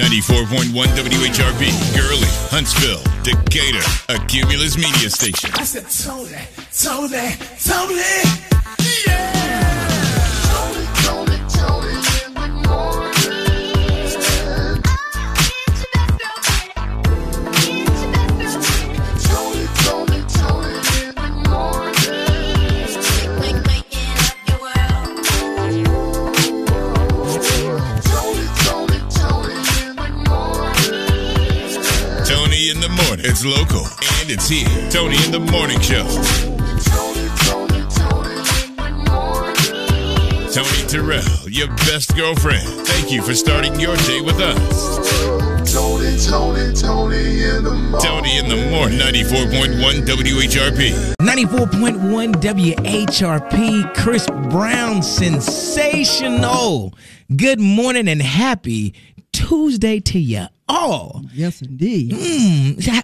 94.1 WHRP, Gurley, Huntsville, Decatur, a Cumulus media station. I said, Toni, yeah! It's local, and it's here. Toni in the Morning Show. Toni Terrell, your best girlfriend. Thank you for starting your day with us. Toni in the morning. Toni in the morning. 94.1 WHRP. 94.1 WHRP. Chris Brown, sensational. Good morning and happy Tuesday to you all. Yes, indeed.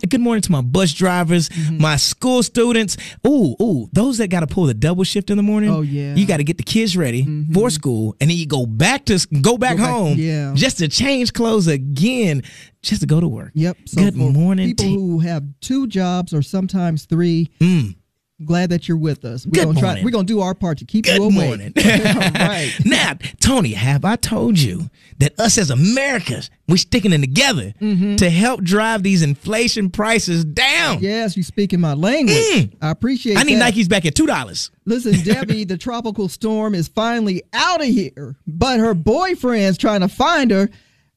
Good morning to my bus drivers, my school students. Ooh, those that got to pull the double shift in the morning. Oh, yeah. You got to get the kids ready for school, and then you go back home just to change clothes again, just to go to work. Yep. So good morning. People who have 2 jobs or sometimes 3. Glad that you're with us. We're going to do our part to keep you awake. Good morning. Right. Now, Toni, have I told you that us as Americans, we're sticking in together to help drive these inflation prices down? Yes, you speaking my language. I appreciate I need that. Nikes back at $2. Listen, Debbie, the tropical storm is finally out of here, but her boyfriend's trying to find her,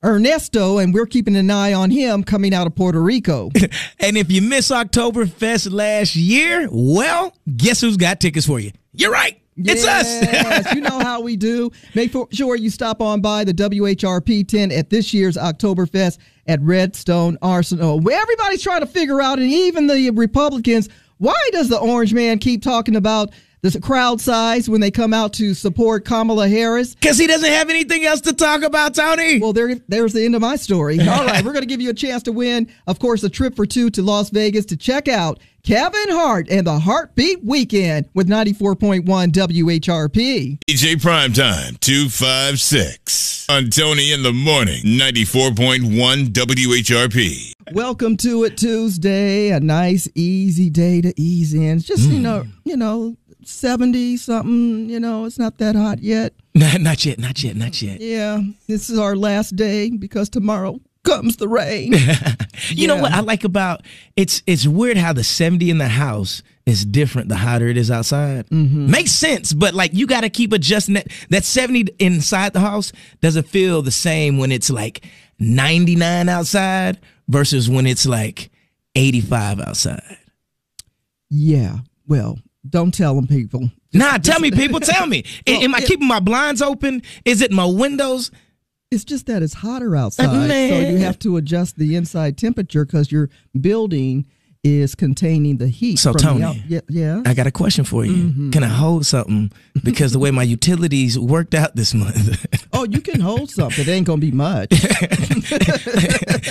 Ernesto, and we're keeping an eye on him coming out of Puerto Rico. And if you missed Oktoberfest last year, well, guess who's got tickets for you? You're right. It's us. Yes, you know how we do. Make sure you stop on by the WHRP tent at this year's Oktoberfest at Redstone Arsenal. Everybody's trying to figure out, and even the Republicans, why does the orange man keep talking about the crowd size when they come out to support Kamala Harris? Because he doesn't have anything else to talk about, Toni. Well, there's the end of my story. All right, we're going to give you a chance to win, of course, a trip for 2 to Las Vegas to check out Kevin Hart and the Heartbeat Weekend with 94.1 WHRP. DJ Primetime 256 on Toni in the Morning, 94.1 WHRP. Welcome to it Tuesday, a nice, easy day to ease in. It's just, you know, 70 something, it's not that hot yet. Not yet. Yeah, this is our last day because tomorrow comes the rain. You know what I like about it's weird how the 70 in the house is different the hotter it is outside. Makes sense, but like you got to keep adjusting that 70 inside the house doesn't feel the same when it's like 99 outside versus when it's like 85 outside. Yeah, well, don't tell them, people. Tell me, people. Tell me. Am I keeping my blinds open? Is it my windows? It's just that it's hotter outside, Man. so you have to adjust the inside temperature because your building is containing the heat. So, from Toni, yeah, I got a question for you. Can I hold something? Because the way my utilities worked out this month. Oh, you can hold something. It ain't gonna be much.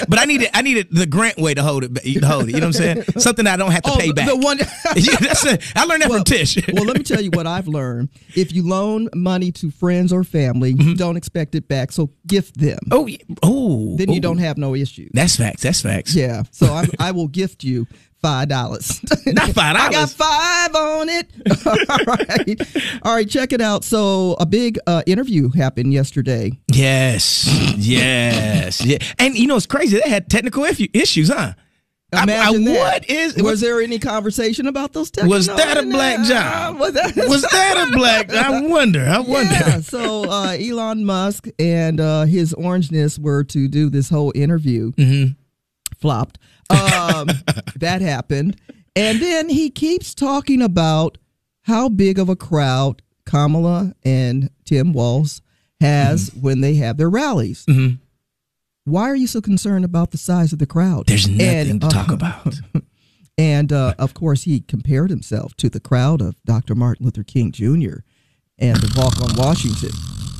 But I needed the Grant way to hold it. You know what I'm saying? Something I don't have to pay back. The one. I learned that from Tish. Well, let me tell you what I've learned. If you loan money to friends or family, you don't expect it back. So gift them. Then you don't have no issue. That's facts. Yeah. So I will gift you $5. Not $5. I got 5 on it. All right. Check it out. So a big interview happened yesterday. Yes. Yeah. And it's crazy. They had technical issues, huh? Imagine that. Was there any conversation about those technical? Was that a black job? Was that a black? I wonder. Yeah. So Elon Musk and his orangeness were to do this whole interview. Flopped. That happened. And then he keeps talking about how big of a crowd Kamala and Tim Walz has when they have their rallies. Why are you so concerned about the size of the crowd? There's nothing to talk about. And, of course, he compared himself to the crowd of Dr. Martin Luther King Jr. and the Walk on Washington.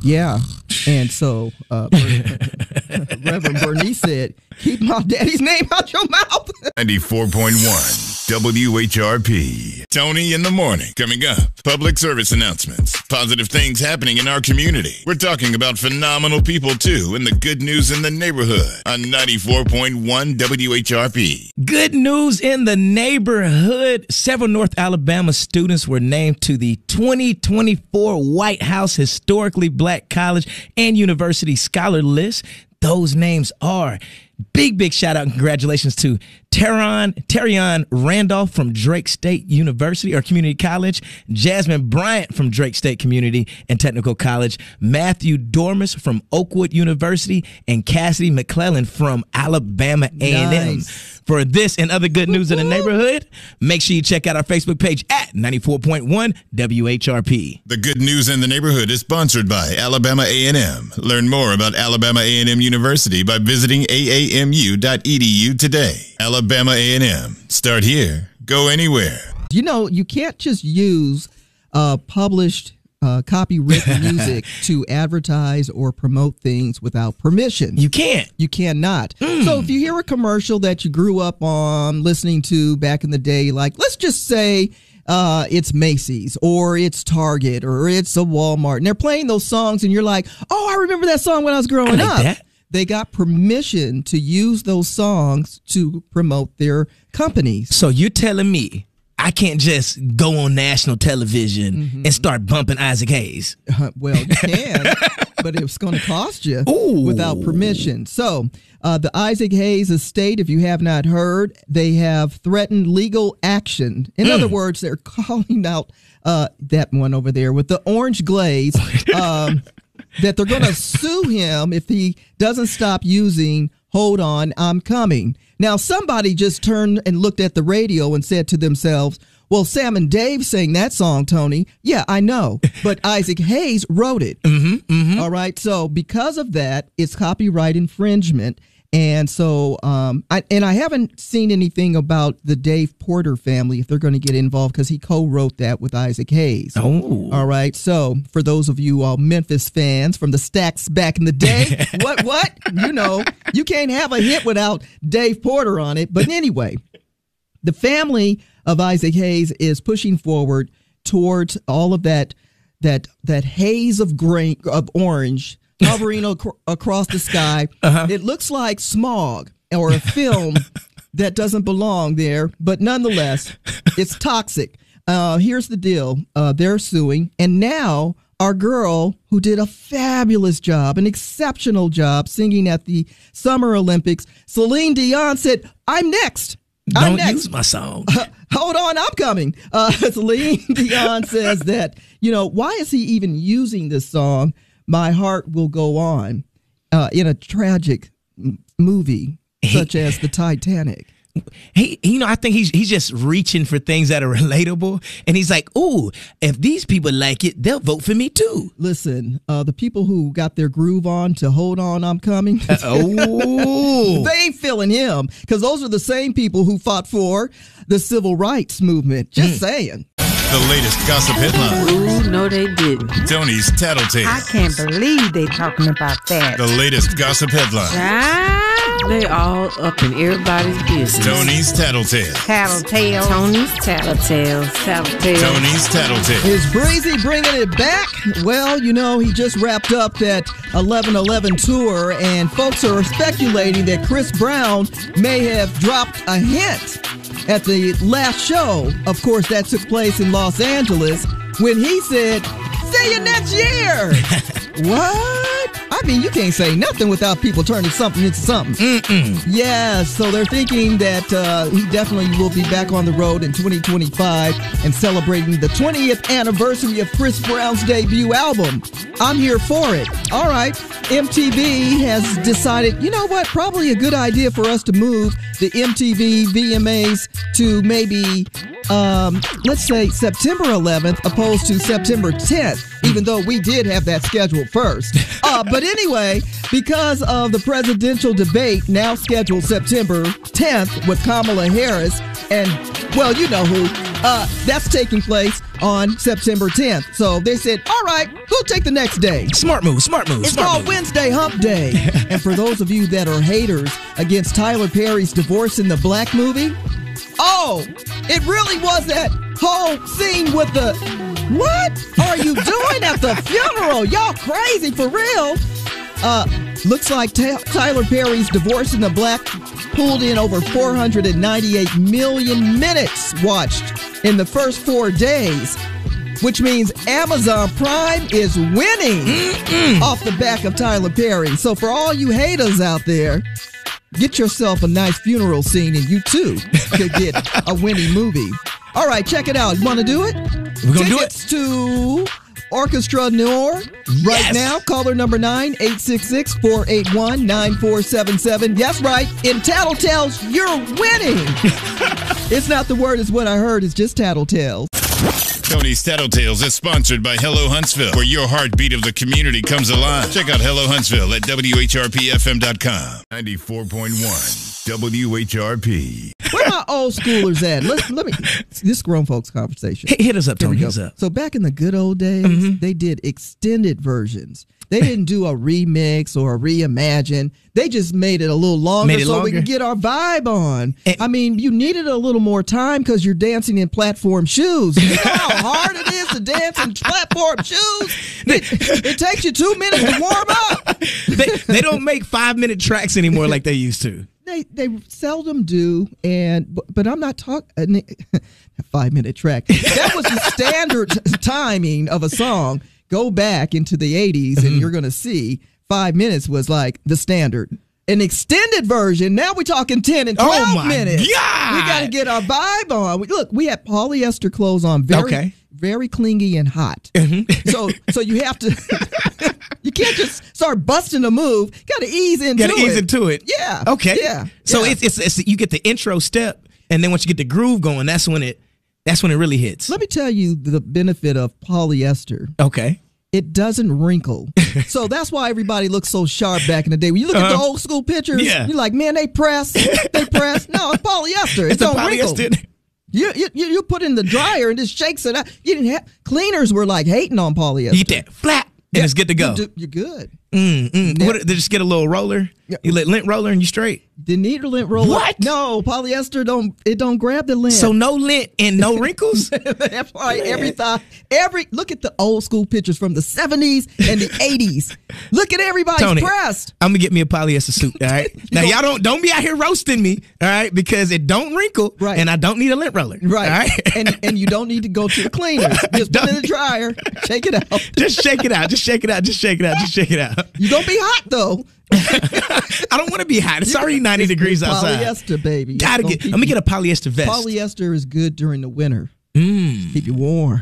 Yeah. And so Reverend Bernice said, keep my daddy's name out your mouth. 94.1 WHRP. Toni in the morning. Coming up, public service announcements, positive things happening in our community. We're talking about phenomenal people, too, and the good news in the neighborhood on 94.1 WHRP. Good news in the neighborhood. Several North Alabama students were named to the 2024 White House Historically Black College and University Scholar List. Those names are big shout out and congratulations to Terrion Randolph from Drake State University or Community College, Jasmine Bryant from Drake State Community and Technical College, Matthew Dormus from Oakwood University, and Cassidy McClellan from Alabama A&M. Nice. For this and other good news in the neighborhood, make sure you check out our Facebook page at 94.1 WHRP. The good news in the neighborhood is sponsored by Alabama A&M. Learn more about Alabama A&M University by visiting aamu.edu today. Alabama A&M. Start here. Go anywhere. You know, you can't just use published copywritten music to advertise or promote things without permission. You can't. You cannot. So if you hear a commercial that you grew up on listening to back in the day, like let's just say it's Macy's or it's Target or it's a Walmart, and they're playing those songs and you're like, oh, I remember that song when I was growing up. That. They got permission to use those songs to promote their companies. So you're telling me I can't just go on national television and start bumping Isaac Hayes? Well, you can, but it's going to cost you without permission. So the Isaac Hayes estate, if you have not heard, they have threatened legal action. In other words, they're calling out that one over there with the orange glaze that they're going to sue him if he doesn't stop using Hold On, I'm Coming. Now, somebody just turned and looked at the radio and said to themselves, well, Sam and Dave sang that song, Tony. Yeah, I know. But Isaac Hayes wrote it. All right. So because of that, it's copyright infringement. And so I haven't seen anything about the Dave Porter family, if they're going to get involved, because he co-wrote that with Isaac Hayes. Oh. All right. So for those of you Memphis fans from the Stacks back in the day, what? You know, you can't have a hit without Dave Porter on it. But anyway, the family of Isaac Hayes is pushing forward towards all of that haze of orange hovering across the sky. It looks like smog or a film that doesn't belong there, but nonetheless, it's toxic. Here's the deal. They're suing, and now our girl who did a fabulous job, an exceptional job singing at the Summer Olympics, Celine Dion said, I'm next. Don't use my song. Hold on, I'm coming. Celine Dion says that, why is he even using this song? My Heart Will Go On, in a tragic movie such as the Titanic. I think he's just reaching for things that are relatable, and he's like, "Ooh, if these people like it, they'll vote for me too." Listen, the people who got their groove on to Hold On, I'm Coming, they ain't feeling him, because those are the same people who fought for the civil rights movement. Just saying. The latest gossip headlines. Ooh, no, they didn't. Tony's Tattletales. I can't believe they talking about that. The latest gossip headlines. They all up in everybody's business. Tony's Tattletales. Tattletales. Tony's Tattletales. Tattletales. Tony's Tattletales. Is Breezy bringing it back? Well, he just wrapped up that 11/11 tour, and folks are speculating that Chris Brown may have dropped a hint at the last show. Of course, that took place in Los Angeles when he said, "See you next year." What? I mean, you can't say nothing without people turning something into something. Yeah, so they're thinking that he definitely will be back on the road in 2025 and celebrating the 20th anniversary of Chris Brown's debut album. I'm here for it. All right, MTV has decided, you know what, probably a good idea for us to move the MTV VMAs to maybe, let's say September 11th opposed to September 10th, even though we did have that scheduled first. But anyway, because of the presidential debate now scheduled September 10th with Kamala Harris and, well, you know who, that's taking place on September 10th. So they said, all right, we'll take the next day. Smart move. It's called Wednesday Hump Day. And for those of you that are haters against Tyler Perry's Divorce in the Black movie, It really was that whole scene with the, what are you doing at the funeral? Y'all crazy for real. Looks like Tyler Perry's Divorce in the Black pulled in over 498 million minutes watched in the first 4 days, which means Amazon Prime is winning off the back of Tyler Perry. So for all you haters out there, get yourself a nice funeral scene and you too could get a winning movie. All right, check it out. You want to do it? We're going to do it. Tickets to Orchestra Noir right now. Caller number 9, 866-481-9477. Yes, right. In Tattletales, you're winning. It's not the word, it's what I heard. It's just Tattletales. Tony's Tattletales is sponsored by Hello Huntsville, where your heartbeat of the community comes alive. Check out Hello Huntsville at WHRPFM.com. 94.1 WHRP. Where my old schoolers at? Let me. This grown folks conversation. Hit us up, Tony. Hit us up. So back in the good old days, they did extended versions. They didn't do a remix or a reimagine. They just made it a little longer we can get our vibe on. I mean, you needed a little more time because you're dancing in platform shoes. You know how hard it is to dance in platform shoes? It takes you 2 minutes to warm up. They don't make 5-minute tracks anymore like they used to. They seldom do, but I'm not talking a 5-minute track. That was the standard timing of a song. Go back into the 80s and you're going to see 5 minutes was like the standard. An extended version, now we're talking 10 and 12 minutes. God. We got to get our vibe on. Look, we had polyester clothes on, very clingy and hot. So you have to, you can't just start busting a move. Got to ease into it. Got to ease into it. Yeah. Okay. Yeah. So it's you get the intro step, and then once you get the groove going, that's when it really hits. Let me tell you the benefit of polyester. Okay. It doesn't wrinkle. So that's why everybody looks so sharp back in the day. When you look at the old school pictures, you're like, man, they press. No, it's polyester. It don't wrinkle. You put it in the dryer and it shakes it out. You didn't have cleaners were like hating on polyester. You get that flat and it's good to go. You're good. They just get a little roller. You let lint roller and you straight. Didn't need a lint roller. What? No, polyester don't grab the lint. So no lint and no wrinkles? That's right. Look at the old school pictures from the 70s and the 80s. Look at everybody's Tony, pressed. I'm gonna get me a polyester suit. All right. Now y'all don't be out here roasting me. All right, because it don't wrinkle. Right. And I don't need a lint roller. Right. All right. and you don't need to go to the cleaner. Just put it in the dryer. Shake it out. Just shake it out. Just shake it out. Just shake it out. Just shake it out. You're gonna be hot though. I don't want to be hot. It's already 90 degrees outside. Polyester, baby. Let me get a polyester vest. Polyester is good during the winter. Keep you warm.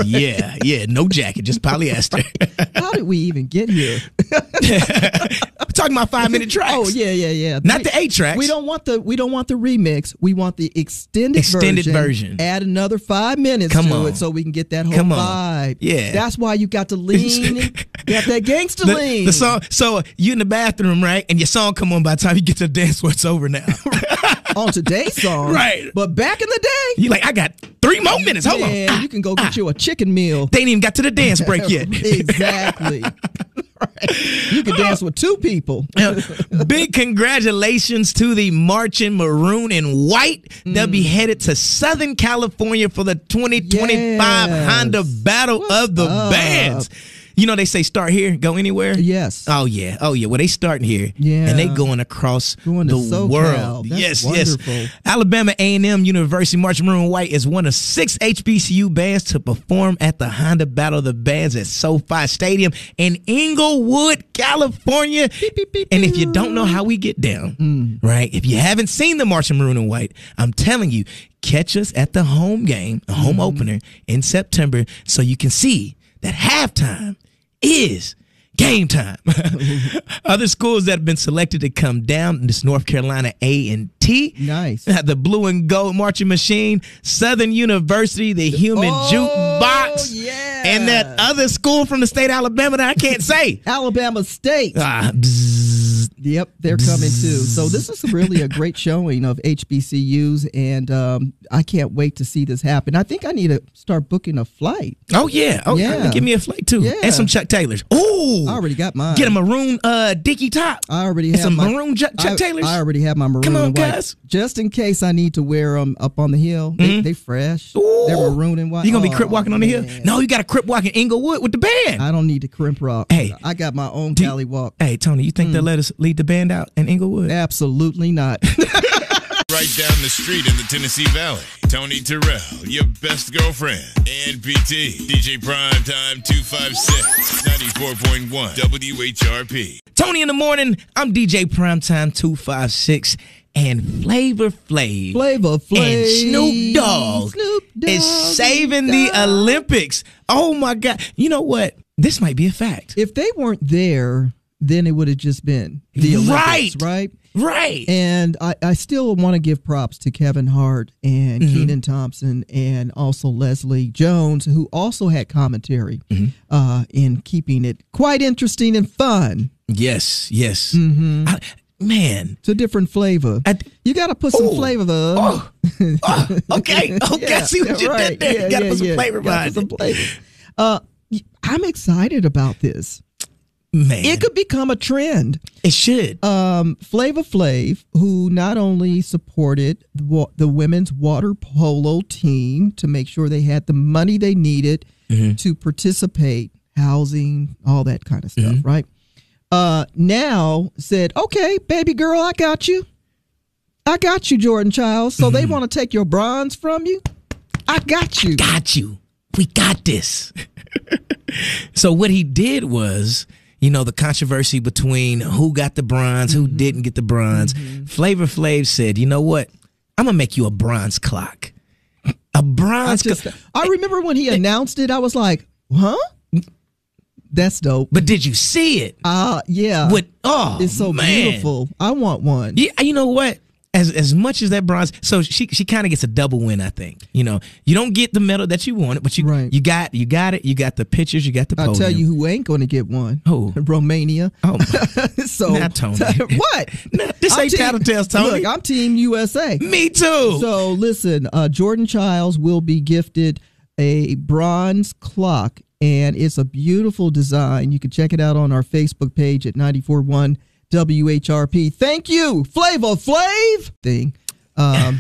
Yeah. No jacket, just polyester. How did we even get here? We're talking about 5-minute tracks. Oh yeah. Not the 8 tracks. We don't want the remix. We want the extended version. Add another 5 minutes to it so we can get that whole vibe. Yeah. That's why you got to lean. Got that gangster lean. The song. So you in the bathroom, right? And your song come on by the time you get to the dance where it's over now. On today's song. Right. But back in the day. You like, I got 3 more minutes. Hold on. You can go get you a chicken meal. They ain't even got to the dance break yet. Exactly. Right. You can dance with 2 people. Big congratulations to the marching maroon and white. They'll be headed to Southern California for the 2025 Honda Battle of the Bands. You know, they say start here, go anywhere. Yes. Oh yeah. Well, they starting here. Yeah. And they going across the world. That's Yes. wonderful. Alabama A&M University Marching Maroon White is one of 6 HBCU bands to perform at the Honda Battle of the Bands at SoFi Stadium in Inglewood, California. And if you don't know how we get down, right? If you haven't seen the Marching Maroon and White, I'm telling you, catch us at the home game, a home opener in September, so you can see that halftime is game time. Other schools that have been selected to come down, this North Carolina A&T. Nice. The Blue and Gold Marching Machine, Southern University, the Human Jukebox, yeah. and that other school from the state of Alabama that I can't say. Alabama State. Bzzz. Girls. Yep, they're coming too. So this is really a great showing of HBCUs, and I can't wait to see this happen. I think I need to start booking a flight. Oh yeah. Oh Yeah. give me a flight too, Yeah. and some Chuck Taylors. Oh, I already got mine. get a maroon dicky top. I already and have some my maroon Chuck Taylors. I already have my maroon Come on, and white, guys. just in case I need to wear them up on the hill. They fresh. Ooh. They're maroon and white. You gonna be crip walking on the hill? Man. No, you got to crip walk in Inglewood with the band. I don't need to crimp rock. Hey. I got my own Do- Cali walk. Hey Tony, you think they'll let us lead the band out in Inglewood? Absolutely not. Right down the street in the Tennessee Valley. Tony Terrell, your best girlfriend, and PT. DJ Primetime 256, 94.1 WHRP. Tony in the morning. I'm DJ Primetime 256, and Flavor Flav. And Snoop Dogg is saving the Olympics. Oh my God! You know what? This might be a fact. If they weren't there, then it would have just been the Olympics, right? Right. And I still want to give props to Kevin Hart and Kenan Thompson and also Leslie Jones, who also had commentary in keeping it quite interesting and fun. Yes. Mm-hmm. Man, It's a different flavor. You got to put some flavor. Okay. Yeah, I see what you did there. You got to put some flavor behind some it. flavor. I'm excited about this. Man, It could become a trend. it should. Flavor Flav, who not only supported the women's water polo team to make sure they had the money they needed to participate, housing, all that kind of stuff, right? Now said, okay, baby girl, I got you. I got you, Jordan Chiles. So they want to take your bronze from you? I got you. Got you. We got this. So what he did was, you know, the controversy between who got the bronze, who didn't get the bronze. Flavor Flav said, you know what? I'm going to make you a bronze clock. A bronze clock. I remember when he announced it, I was like, huh? That's dope. But did you see it? Yeah. It's so man. beautiful. I want one. Yeah, you know what? As much as that bronze, so she kind of gets a double win, I think. You know, you don't get the medal that you wanted, but you got it. You got the pictures, you got the podium. I'll tell you who ain't going to get one. Who? Romania. Oh, so not Tony. What? This ain't Tattletales, Tony. Look, I'm Team USA. Me too. So listen, Jordan Chiles will be gifted a bronze clock, and it's a beautiful design. You can check it out on our Facebook page at 94.1 WHRP. Thank you, Flavor Flav. Thing. Yeah,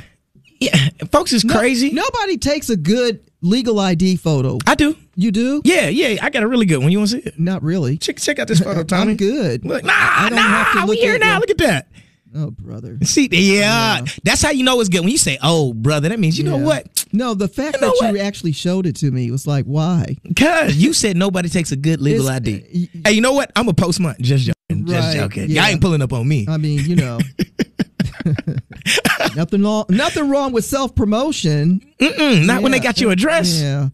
folks is crazy. Nobody takes a good legal ID photo. I do. You do? Yeah. I got a really good one. You want to see it? Not really. Check out this photo, Tony. I'm good. Look, I don't have to we look here at now. it. Look at that. Oh, brother. See, that's how you know it's good. When you say, "Oh, brother," that means you know what? No, the fact You know that what? you actually showed it to me was like, why? Because you said nobody takes a good legal ID. Hey, you know what? I'm gonna post mine. Just joking. Just Right, joking. yeah. Y'all ain't pulling up on me. I mean, you know, nothing wrong with self-promotion. Not when they got your address. Yeah.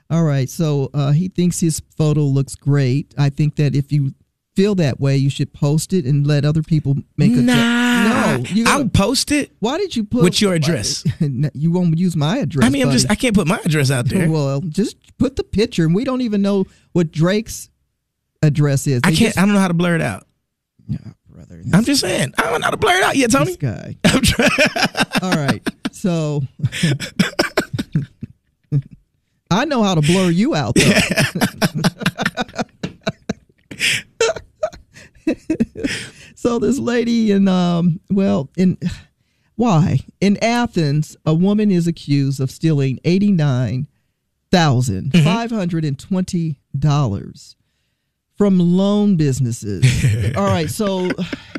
All right. So he thinks his photo looks great. I think that if you feel that way, you should post it and let other people make a No, I'll post it. Why did you put with your address? You won't use my address. I mean, I can't put my address out there. Well, just put the picture, and we don't even know what Drake's address is. I don't know how to blur it out. No, brother. I'm just saying. I don't know how to blur it out yet, Tony. This guy. I'm trying. All right. So I know how to blur you out, though. So this lady in Athens, a woman is accused of stealing $89,520 from loan businesses. All right, so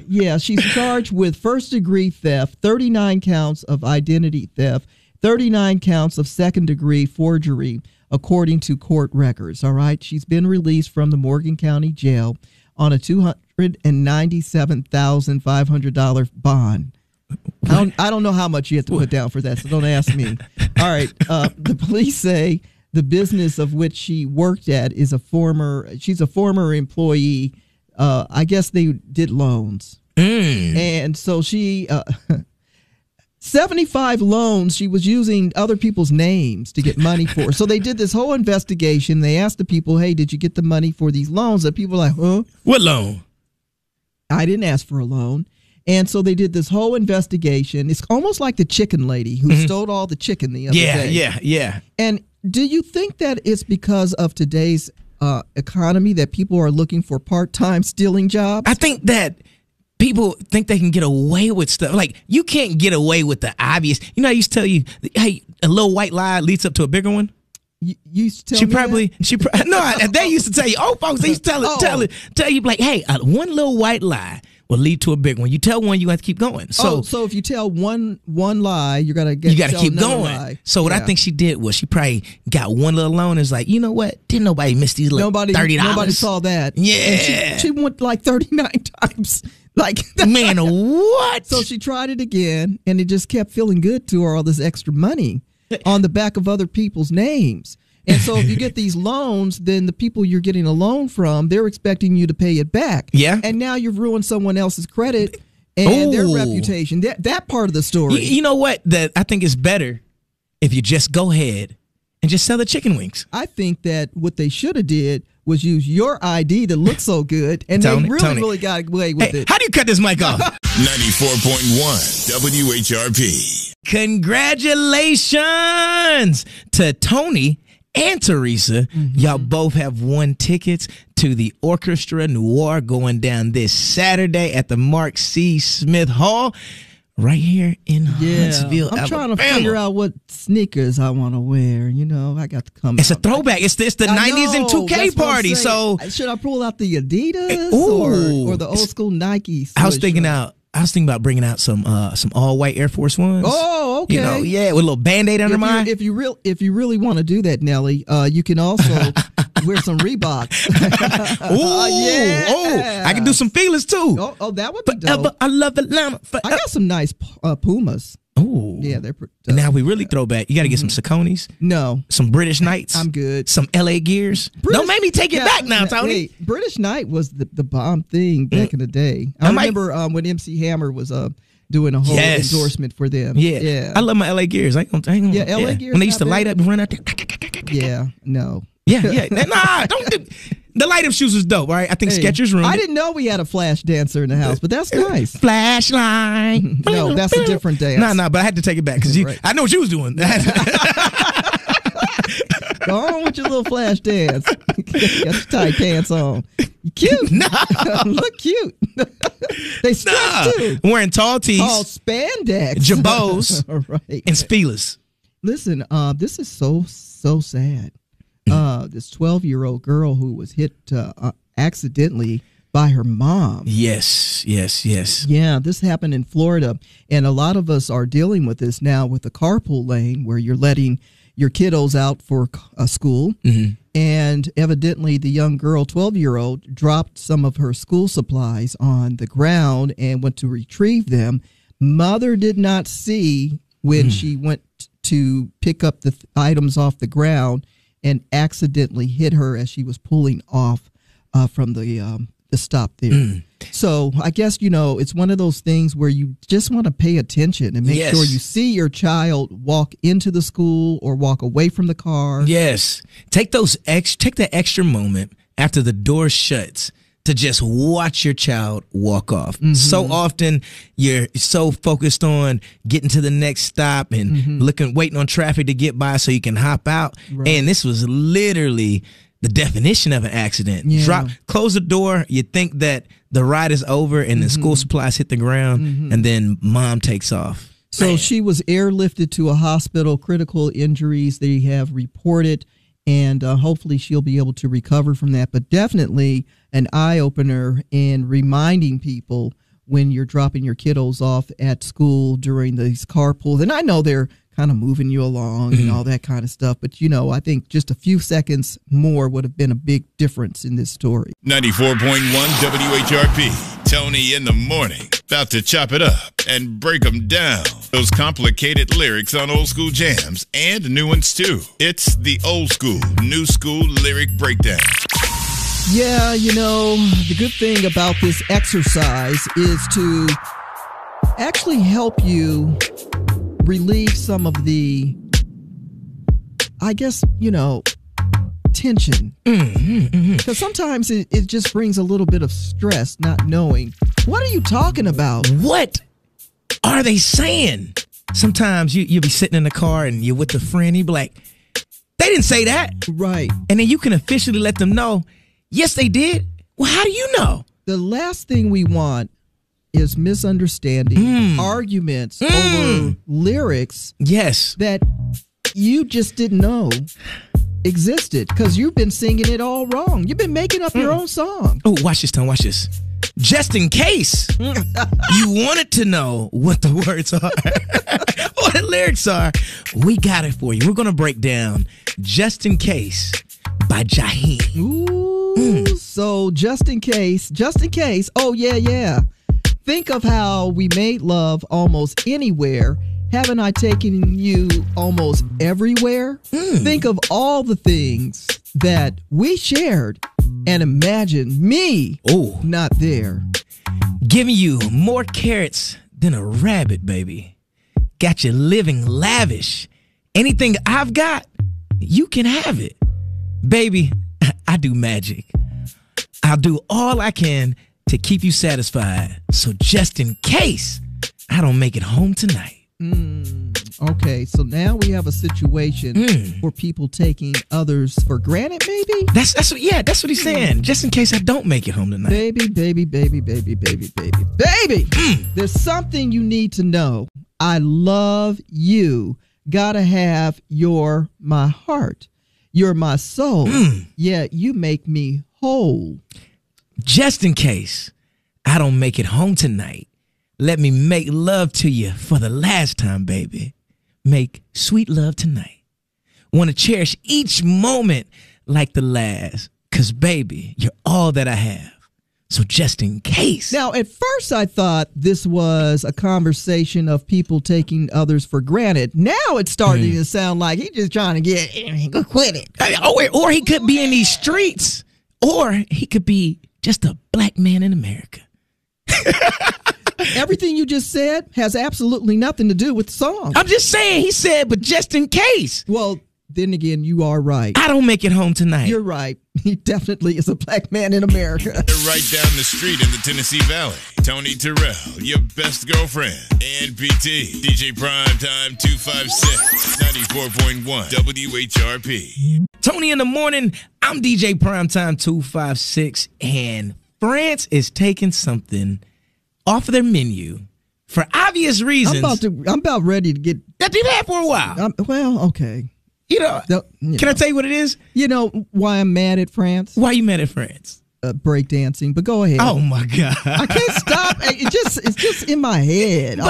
yeah, she's charged with first-degree theft, 39 counts of identity theft, 39 counts of second-degree forgery, according to court records. All right, she's been released from the Morgan County Jail on a $297,500 bond. I don't know how much you have to put down for that, so don't ask me. All right, the police say the business of which she worked at she's a former employee. I guess they did loans. And so she, 75 loans, she was using other people's names to get money for. So they did this whole investigation. They asked the people, hey, did you get the money for these loans? And people were like, huh? What loan? I didn't ask for a loan. And so they did this whole investigation. It's almost like the chicken lady who stole all the chicken the other day. Yeah. And do you think that it's because of today's economy that people are looking for part-time stealing jobs? I think that people think they can get away with stuff. Like, you can't get away with the obvious. You know, I used to tell you, hey, a little white lie leads up to a bigger one. You used to tell me that? They used to tell you, old folks, they used to tell you, like, hey, one little white lie will lead to a big one. You tell one, you have to keep going. So if you tell one lie, you gotta keep going. Lie. So what I think she did was she probably got one little loan and was like, you know what? Didn't nobody miss these little $30? Nobody saw that. Yeah. And she went like 39 times. Like, man, what? So she tried it again, and it just kept feeling good to her, all this extra money on the back of other people's names. And so if you get these loans, then the people you're getting a loan from, they're expecting you to pay it back. Yeah. And now you've ruined someone else's credit and their reputation. That part of the story. You know what? That I think is better if you just go ahead and just sell the chicken wings. I think that what they should have did was use your ID that looks so good, and Toni, they really got away with it. How do you cut this mic off? 94.1 WHRP. Congratulations to Toni and Teresa. Y'all both have won tickets to the Orchestra Noir going down this Saturday at the Mark C. Smith Hall right here in Huntsville, I'm Alabama. trying to figure out what sneakers I want to wear. You know, I got to come. It's a throwback. It's the 90s and 2K party. So should I pull out the Adidas or the old school Nike? I was thinking about bringing out some all white Air Force Ones. Oh, okay. You know, with a little Band-Aid under mine. If you really want to do that, Nelly, you can also wear some Reeboks. I can do some feelers too. Oh, that would be dope. I love Atlanta. I got some nice Pumas. Oh, yeah, they're. Now we really throw back. You got to get some Sauconys. No, some British Knights. I'm good. Some LA Gears. Don't make me take it back now, Toni. Hey, British Knight was the bomb thing back in the day. I remember when MC Hammer was doing a whole endorsement for them. Yeah. I love my LA Gears. I ain't gonna, LA Gears. When they used to light up and run out there. Yeah, no. Yeah. Nah, don't do. The light up shoes was dope, all right? I think Skechers ruined I didn't know we had a flash dancer in the house, but that's nice. Flashlight. No, that's a different dance. Nah, but I had to take it back because I know what you was doing. Go on with your little flash dance. Got your tight pants on. You cute. Look cute. They stretch too. Wearing tall tees. Oh, spandex. Jabos. Right. And Spielers. Listen, this is so sad. This 12-year-old girl who was hit accidentally by her mom. Yes. Yeah, this happened in Florida, and a lot of us are dealing with this now with the carpool lane where you're letting your kiddos out for school, and evidently the young girl, 12-year-old, dropped some of her school supplies on the ground and went to retrieve them. Mother did not see when she went to pick up the items off the ground and accidentally hit her as she was pulling off from the stop there. So I guess, it's one of those things where you just want to pay attention and make sure you see your child walk into the school or walk away from the car. Yes. Take that extra moment after the door shuts to just watch your child walk off. So often you're so focused on getting to the next stop and waiting on traffic to get by so you can hop out. Right. And this was literally the definition of an accident. Yeah. Close the door. You think that the ride is over and the school supplies hit the ground and then mom takes off. So she was airlifted to a hospital, critical injuries they have reported, and hopefully she'll be able to recover from that. But definitely an eye-opener in reminding people when you're dropping your kiddos off at school during these carpools. And I know they're kind of moving you along and all that kind of stuff. But, I think just a few seconds more would have been a big difference in this story. 94.1 WHRP. Toni in the morning. About to chop it up and break them down. Those complicated lyrics on old school jams and new ones too. It's the old school, new school lyric breakdown. Yeah, the good thing about this exercise is to actually help you relieve some of the, I guess, tension. Because sometimes it just brings a little bit of stress not knowing What are you talking about? What are they saying? Sometimes you'll be sitting in the car and you're with a friend. You be like, they didn't say that. Right. And then you can officially let them know, yes, they did. Well, how do you know? The last thing we want is misunderstanding, arguments over lyrics. Yes. That you just didn't know existed because you've been singing it all wrong. You've been making up your own song. Oh, watch this, Tone. Watch this. Just in case you wanted to know what the words are, what the lyrics are, we got it for you. We're going to break down Just in Case by Jaheim. Ooh, so just in case, oh yeah. Think of how we made love almost anywhere. Haven't I taken you almost everywhere? Think of all the things that we shared and imagine me not there. Giving you more carrots than a rabbit, baby. Got you living lavish. Anything I've got, you can have it. Baby, I do magic. I'll do all I can to keep you satisfied. So just in case I don't make it home tonight. Okay, so now we have a situation where people taking others for granted, maybe? That's what he's saying. Just in case I don't make it home tonight. Baby. There's something you need to know. I love you. Gotta have my heart. You're my soul. Yeah, you make me whole. Just in case I don't make it home tonight, let me make love to you for the last time, baby. Make sweet love tonight. Want to cherish each moment like the last. 'Cause, baby, you're all that I have. So just in case. Now, at first I thought this was a conversation of people taking others for granted. Now it's starting to sound like he's just trying to quit it. Or he could be in these streets. Or he could be just a black man in America. Everything you just said has absolutely nothing to do with the song. I'm just saying, he said, but just in case. Well, then again, you are right. I don't make it home tonight. You're right. He definitely is a black man in America. Right down the street in the Tennessee Valley. Toni Terrell, your best girlfriend. And PT, DJ Primetime 256, 94.1 WHRP. Tony in the morning, I'm DJ Primetime 256, and France is taking something off of their menu for obvious reasons. I'm about ready to get. They've had for a while. Well, okay. Can I tell you what it is? You know why I'm mad at France? Why are you mad at France? Breakdancing, but go ahead. Oh my God. I can't stop. It's just in my head.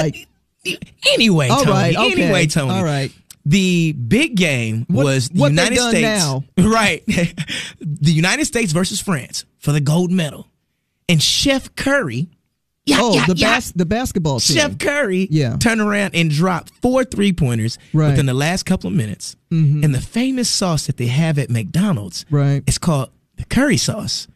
Anyway, Tony. Right, okay. Anyway, Tony. All right. The big game was the United States. Now? Right. The United States versus France for the gold medal. And Chef Curry. The basketball team. Chef Curry turned around and dropped 4 3-pointers within the last couple of minutes. And the famous sauce that they have at McDonald's, it's called the curry sauce.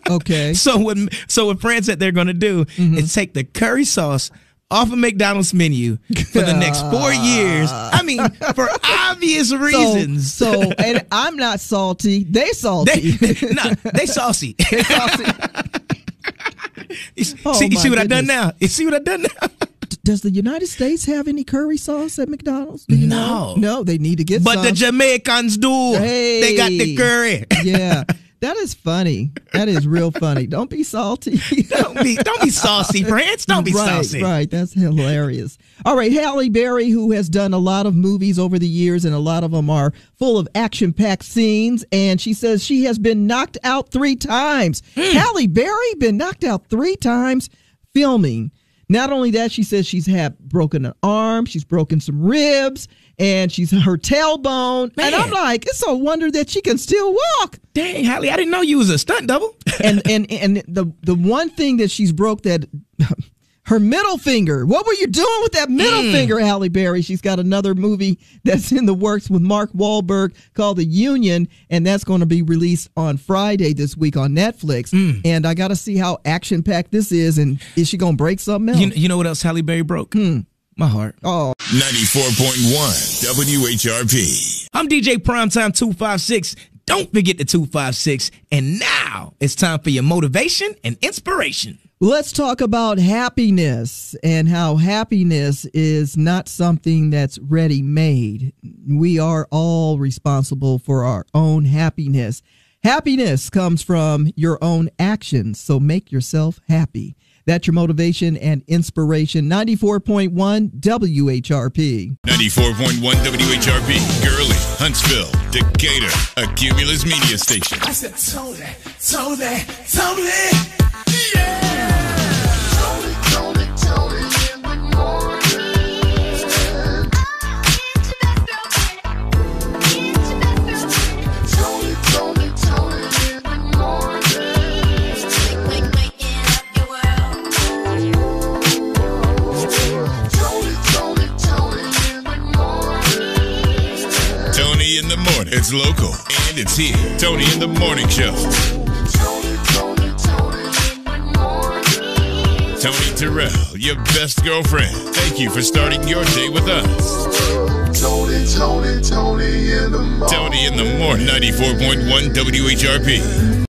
Okay. So what France said they're going to do is take the curry sauce off of McDonald's menu for the next 4 years. I mean, for obvious reasons. So and I'm not salty. They salty. They saucy. They saucy. You see what I done now? You see what I done now? Does the United States have any curry sauce at McDonald's? Do you know? No, they need to get some. But the Jamaicans do. Hey. They got the curry. Yeah. That is funny. That is real funny. Don't be salty. Don't be saucy, France. Don't be saucy. Right. That's hilarious. All right. Halle Berry, who has done a lot of movies over the years, and a lot of them are full of action-packed scenes, and she says she has been knocked out 3 times. Halle Berry been knocked out 3 times filming. Not only that, she says she's had broken an arm, she's broken some ribs, and she's her tailbone. Man. And I'm like, it's a wonder that she can still walk. Dang, Halle, I didn't know you was a stunt double. and the one thing that she's broke, that her middle finger. What were you doing with that middle finger, Halle Berry? She's got another movie that's in the works with Mark Wahlberg called The Union, and that's going to be released on Friday this week on Netflix. And I got to see how action-packed this is, and is she going to break something else? You know what else Halle Berry broke? My heart. Oh. 94.1 WHRP. I'm DJ Primetime 256. Don't forget the 256. And now it's time for your motivation and inspiration. Let's talk about happiness and how happiness is not something that's ready-made. We are all responsible for our own happiness. Happiness comes from your own actions, so make yourself happy. That's your motivation and inspiration. 94.1 WHRP. 94.1 WHRP, Gurley, Huntsville, Decatur, a Cumulus media station. I said, Toni, yeah! Toni in the morning. Toni in the morning. Toni in the morning. It's local and it's here. Toni in the morning show. Toni Terrell, your best girlfriend. Thank you for starting your day with us. Toni in the morning. Toni in the morning. 94.1 WHRP.